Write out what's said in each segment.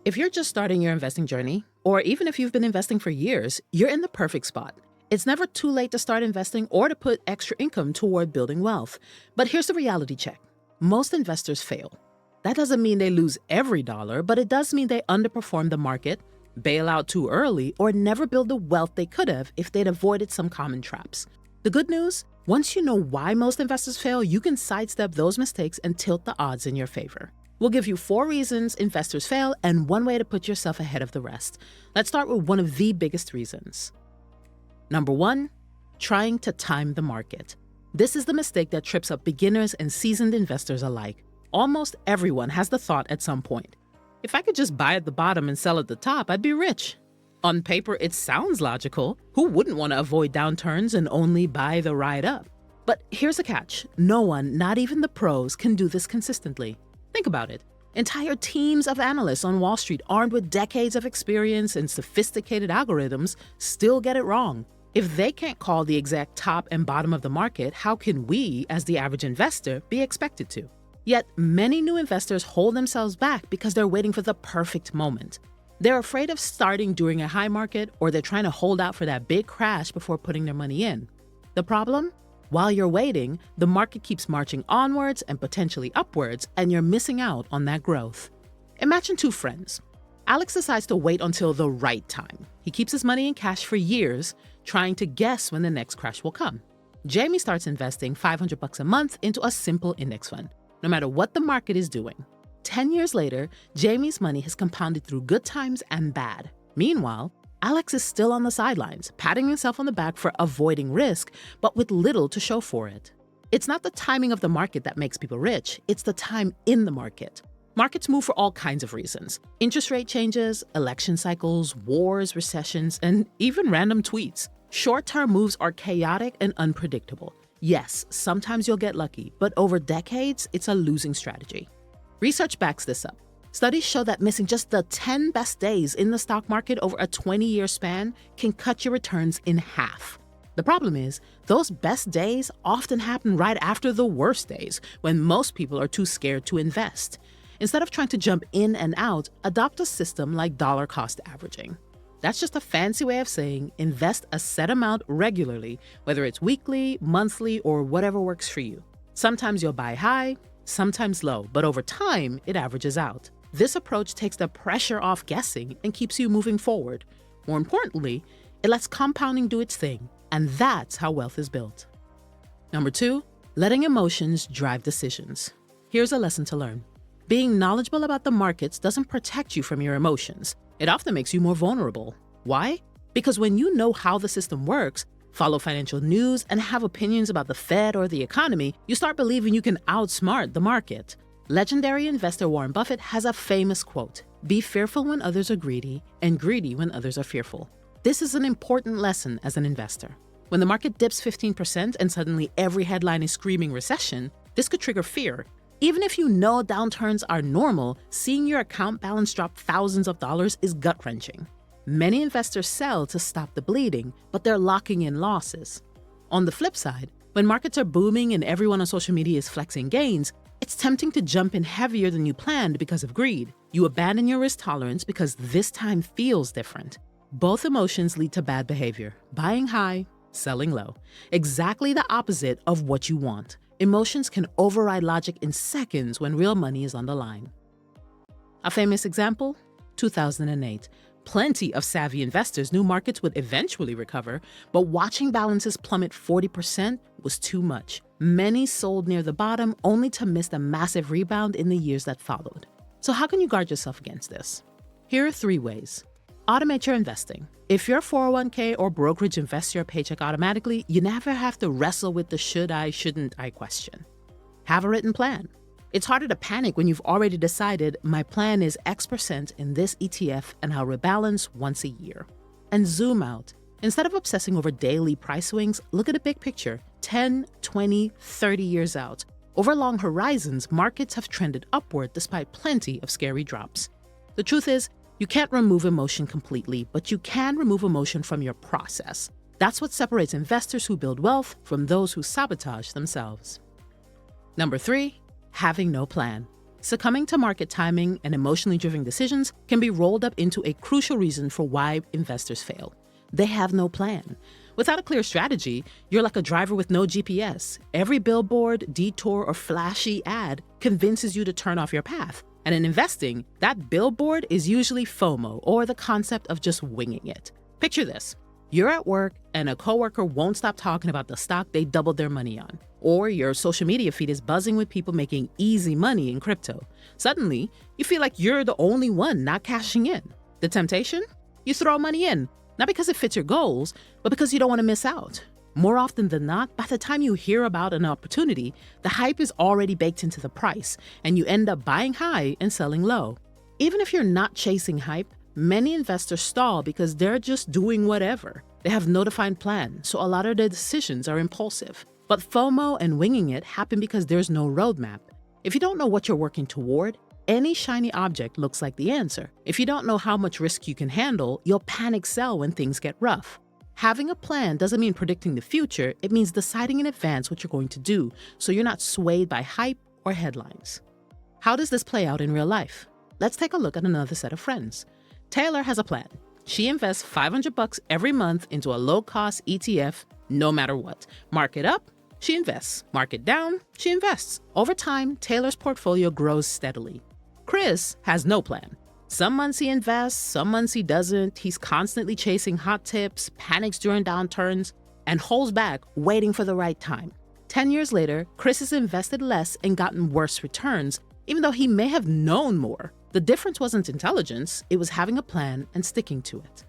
If you're just starting your investing journey, or even if you've been investing for years, you're in the perfect spot. It's never too late to start investing or to put extra income toward building wealth. But here's the reality check. Most investors fail. That doesn't mean they lose every dollar, but it does mean they underperform the market, bail out too early, or never build the wealth they could have if they'd avoided some common traps. The good news? Once you know why most investors fail, you can sidestep those mistakes and tilt the odds in your favor. We'll give you 4 reasons investors fail and 1 way to put yourself ahead of the rest. Let's start with one of the biggest reasons. Number 1, trying to time the market. This is the mistake that trips up beginners and seasoned investors alike. Almost everyone has the thought at some point, if I could just buy at the bottom and sell at the top, I'd be rich. On paper, it sounds logical. Who wouldn't want to avoid downturns and only buy the ride up? But here's a catch. No one, not even the pros, can do this consistently. Think about it. Entire teams of analysts on Wall Street, armed with decades of experience and sophisticated algorithms, still get it wrong. If they can't call the exact top and bottom of the market, how can we, as the average investor, be expected to? Yet, many new investors hold themselves back because they're waiting for the perfect moment. They're afraid of starting during a high market, or they're trying to hold out for that big crash before putting their money in. The problem? While you're waiting, the market keeps marching onwards and potentially upwards, and you're missing out on that growth. Imagine 2 friends. Alex decides to wait until the right time. He keeps his money in cash for years, trying to guess when the next crash will come. Jamie starts investing $500 a month into a simple index fund, no matter what the market is doing. 10 years later, Jamie's money has compounded through good times and bad. Meanwhile, Alex is still on the sidelines, patting himself on the back for avoiding risk, but with little to show for it. It's not the timing of the market that makes people rich, it's the time in the market. Markets move for all kinds of reasons. Interest rate changes, election cycles, wars, recessions, and even random tweets. Short-term moves are chaotic and unpredictable. Yes, sometimes you'll get lucky, but over decades, it's a losing strategy. Research backs this up. Studies show that missing just the 10 best days in the stock market over a 20-year span can cut your returns in half. The problem is, those best days often happen right after the worst days, when most people are too scared to invest. Instead of trying to jump in and out, adopt a system like dollar cost averaging. That's just a fancy way of saying invest a set amount regularly, whether it's weekly, monthly, or whatever works for you. Sometimes you'll buy high, sometimes low, but over time, it averages out. This approach takes the pressure off guessing and keeps you moving forward. More importantly, it lets compounding do its thing, and that's how wealth is built. Number 2, letting emotions drive decisions. Here's a lesson to learn. Being knowledgeable about the markets doesn't protect you from your emotions. It often makes you more vulnerable. Why? Because when you know how the system works, follow financial news, and have opinions about the Fed or the economy, you start believing you can outsmart the market. Legendary investor Warren Buffett has a famous quote, "Be fearful when others are greedy, and greedy when others are fearful." This is an important lesson as an investor. When the market dips 15% and suddenly every headline is screaming recession, this could trigger fear. Even if you know downturns are normal, seeing your account balance drop thousands of dollars is gut-wrenching. Many investors sell to stop the bleeding, but they're locking in losses. On the flip side, when markets are booming and everyone on social media is flexing gains, it's tempting to jump in heavier than you planned because of greed. You abandon your risk tolerance because this time feels different. Both emotions lead to bad behavior, buying high, selling low. Exactly the opposite of what you want. Emotions can override logic in seconds when real money is on the line. A famous example? 2008. Plenty of savvy investors knew markets would eventually recover, but watching balances plummet 40% was too much. Many sold near the bottom only to miss the massive rebound in the years that followed. So how can you guard yourself against this? Here are 3 ways. Automate your investing. If your 401k or brokerage invests your paycheck automatically, you never have to wrestle with the should I, shouldn't I question. Have a written plan. It's harder to panic when you've already decided my plan is X% in this ETF and I'll rebalance once a year. And zoom out. Instead of obsessing over daily price swings, look at a big picture, 10, 20, 30 years out. Over long horizons, markets have trended upward despite plenty of scary drops. The truth is, you can't remove emotion completely, but you can remove emotion from your process. That's what separates investors who build wealth from those who sabotage themselves. Number 3, having no plan. Succumbing to market timing and emotionally driven decisions can be rolled up into a crucial reason for why investors fail. They have no plan. Without a clear strategy, you're like a driver with no GPS. Every billboard, detour, or flashy ad convinces you to turn off your path. And in investing, that billboard is usually FOMO, or the concept of just winging it. Picture this. You're at work and a coworker won't stop talking about the stock they doubled their money on. Or your social media feed is buzzing with people making easy money in crypto. Suddenly, you feel like you're the only one not cashing in. The temptation? You throw money in, not because it fits your goals, but because you don't want to miss out. More often than not, by the time you hear about an opportunity, the hype is already baked into the price, and you end up buying high and selling low. Even if you're not chasing hype, many investors stall because they're just doing whatever. They have no defined plan, so a lot of their decisions are impulsive. But FOMO and winging it happen because there's no roadmap. If you don't know what you're working toward, any shiny object looks like the answer. If you don't know how much risk you can handle, you'll panic sell when things get rough. Having a plan doesn't mean predicting the future, it means deciding in advance what you're going to do, so you're not swayed by hype or headlines. How does this play out in real life? Let's take a look at another set of friends. Taylor has a plan. She invests $500 every month into a low-cost ETF, no matter what. Market up, she invests. Market down, she invests. Over time, Taylor's portfolio grows steadily. Chris has no plan. Some months he invests, some months he doesn't. He's constantly chasing hot tips, panics during downturns, and holds back, waiting for the right time. 10 years later, Chris has invested less and gotten worse returns, even though he may have known more. The difference wasn't intelligence, it was having a plan and sticking to it.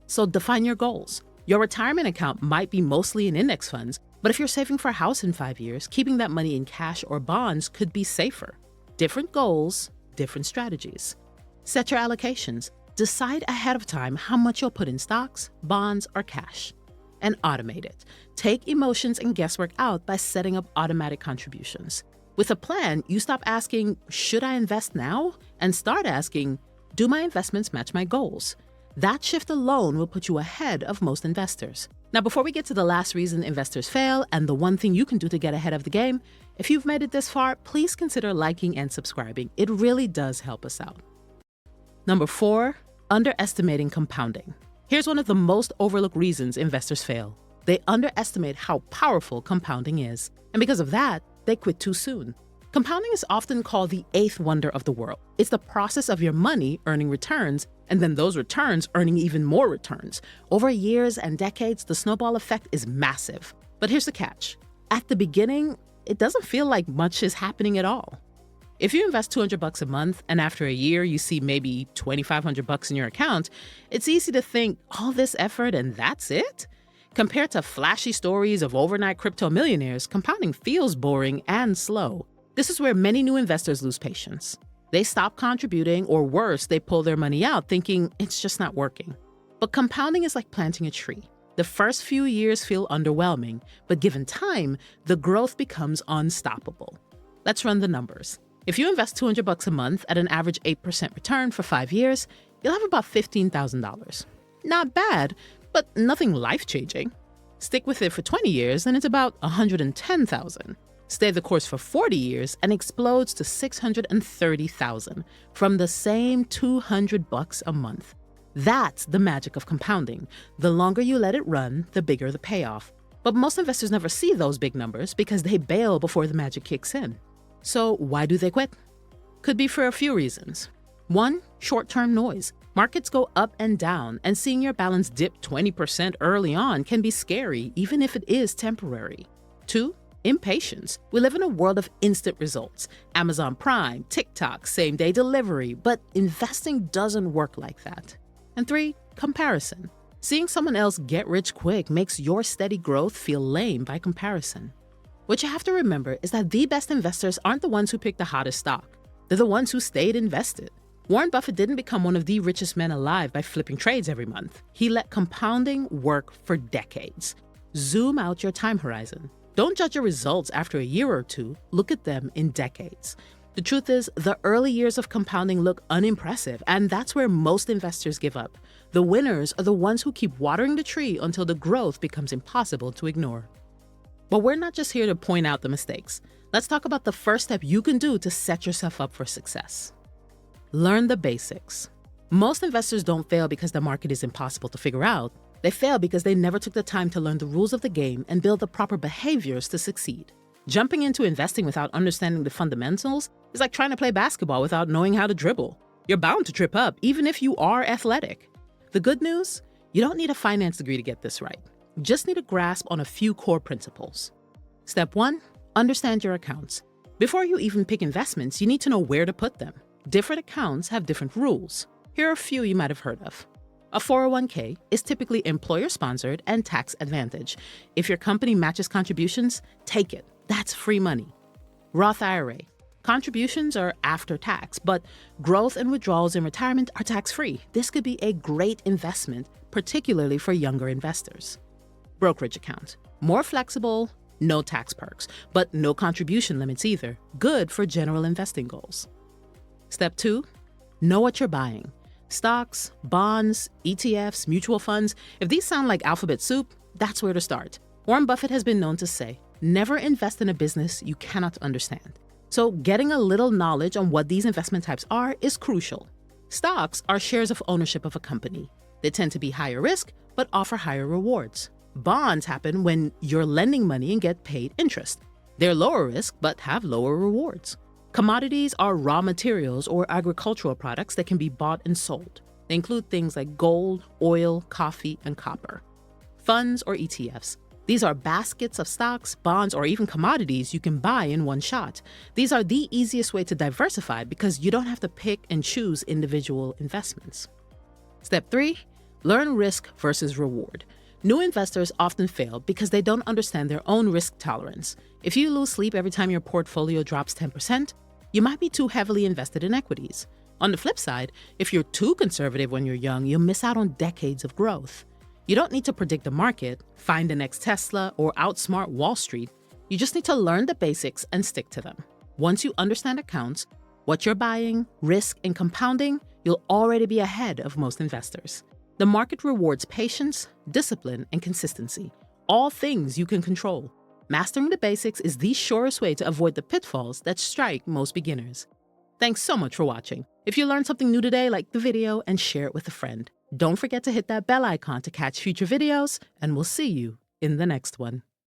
So define your goals. Your retirement account might be mostly in index funds, but if you're saving for a house in 5 years, keeping that money in cash or bonds could be safer. Different goals, different strategies. Set your allocations. Decide ahead of time how much you'll put in stocks, bonds, or cash. And automate it. Take emotions and guesswork out by setting up automatic contributions. With a plan, you stop asking, should I invest now? And start asking, do my investments match my goals? That shift alone will put you ahead of most investors. Now, before we get to the last reason investors fail and the one thing you can do to get ahead of the game, if you've made it this far, please consider liking and subscribing. It really does help us out. Number 4, underestimating compounding. Here's one of the most overlooked reasons investors fail. They underestimate how powerful compounding is. And because of that, they quit too soon. Compounding is often called the 8th wonder of the world. It's the process of your money earning returns, and then those returns earning even more returns. Over years and decades, the snowball effect is massive. But here's the catch. At the beginning, it doesn't feel like much is happening at all. If you invest $200 a month and after a year you see maybe $2,500 in your account, it's easy to think, all this effort and that's it? Compared to flashy stories of overnight crypto millionaires, compounding feels boring and slow. This is where many new investors lose patience. They stop contributing, or worse, they pull their money out thinking it's just not working. But compounding is like planting a tree. The first few years feel underwhelming, but given time, the growth becomes unstoppable. Let's run the numbers. If you invest $200 a month at an average 8% return for 5 years, you'll have about $15,000. Not bad, but nothing life-changing. Stick with it for 20 years and it's about $110,000. Stay the course for 40 years and explodes to $630,000 from the same $200 a month. That's the magic of compounding. The longer you let it run, the bigger the payoff. But most investors never see those big numbers because they bail before the magic kicks in. So why do they quit? Could be for a few reasons. 1, short-term noise. Markets go up and down, and seeing your balance dip 20% early on can be scary, even if it is temporary. 2, impatience. We live in a world of instant results. Amazon Prime, TikTok, same-day delivery, but investing doesn't work like that. And 3, comparison. Seeing someone else get rich quick makes your steady growth feel lame by comparison. What you have to remember is that the best investors aren't the ones who pick the hottest stock. They're the ones who stayed invested. Warren Buffett didn't become one of the richest men alive by flipping trades every month. He let compounding work for decades. Zoom out your time horizon. Don't judge your results after a year or two. Look at them in decades. The truth is, the early years of compounding look unimpressive, and that's where most investors give up. The winners are the ones who keep watering the tree until the growth becomes impossible to ignore. But we're not just here to point out the mistakes. Let's talk about the first step you can do to set yourself up for success. Learn the basics. Most investors don't fail because the market is impossible to figure out. They fail because they never took the time to learn the rules of the game and build the proper behaviors to succeed. Jumping into investing without understanding the fundamentals is like trying to play basketball without knowing how to dribble. You're bound to trip up, even if you are athletic. The good news? You don't need a finance degree to get this right. You just need a grasp on a few core principles. Step 1, understand your accounts. Before you even pick investments, you need to know where to put them. Different accounts have different rules. Here are a few you might have heard of. A 401k is typically employer-sponsored and tax advantage. If your company matches contributions, take it. That's free money. Roth IRA. Contributions are after tax, but growth and withdrawals in retirement are tax-free. This could be a great investment, particularly for younger investors. Brokerage account. More flexible, no tax perks, but no contribution limits either. Good for general investing goals. Step 2, know what you're buying. Stocks, bonds, ETFs, mutual funds. If these sound like alphabet soup, that's where to start. Warren Buffett has been known to say, never invest in a business you cannot understand. So getting a little knowledge on what these investment types are is crucial. Stocks are shares of ownership of a company. They tend to be higher risk, but offer higher rewards. Bonds happen when you're lending money and get paid interest. They're lower risk, but have lower rewards. Commodities are raw materials or agricultural products that can be bought and sold. They include things like gold, oil, coffee, and copper. Funds or ETFs. These are baskets of stocks, bonds, or even commodities you can buy in one shot. These are the easiest way to diversify because you don't have to pick and choose individual investments. Step 3, learn risk versus reward. New investors often fail because they don't understand their own risk tolerance. If you lose sleep every time your portfolio drops 10%, you might be too heavily invested in equities. On the flip side, if you're too conservative when you're young, you'll miss out on decades of growth. You don't need to predict the market, find the next Tesla, or outsmart Wall Street. You just need to learn the basics and stick to them. Once you understand accounts, what you're buying, risk, and compounding, you'll already be ahead of most investors. The market rewards patience, discipline, and consistency, all things you can control. Mastering the basics is the surest way to avoid the pitfalls that strike most beginners. Thanks so much for watching. If you learned something new today, like the video and share it with a friend. Don't forget to hit that bell icon to catch future videos, and we'll see you in the next one.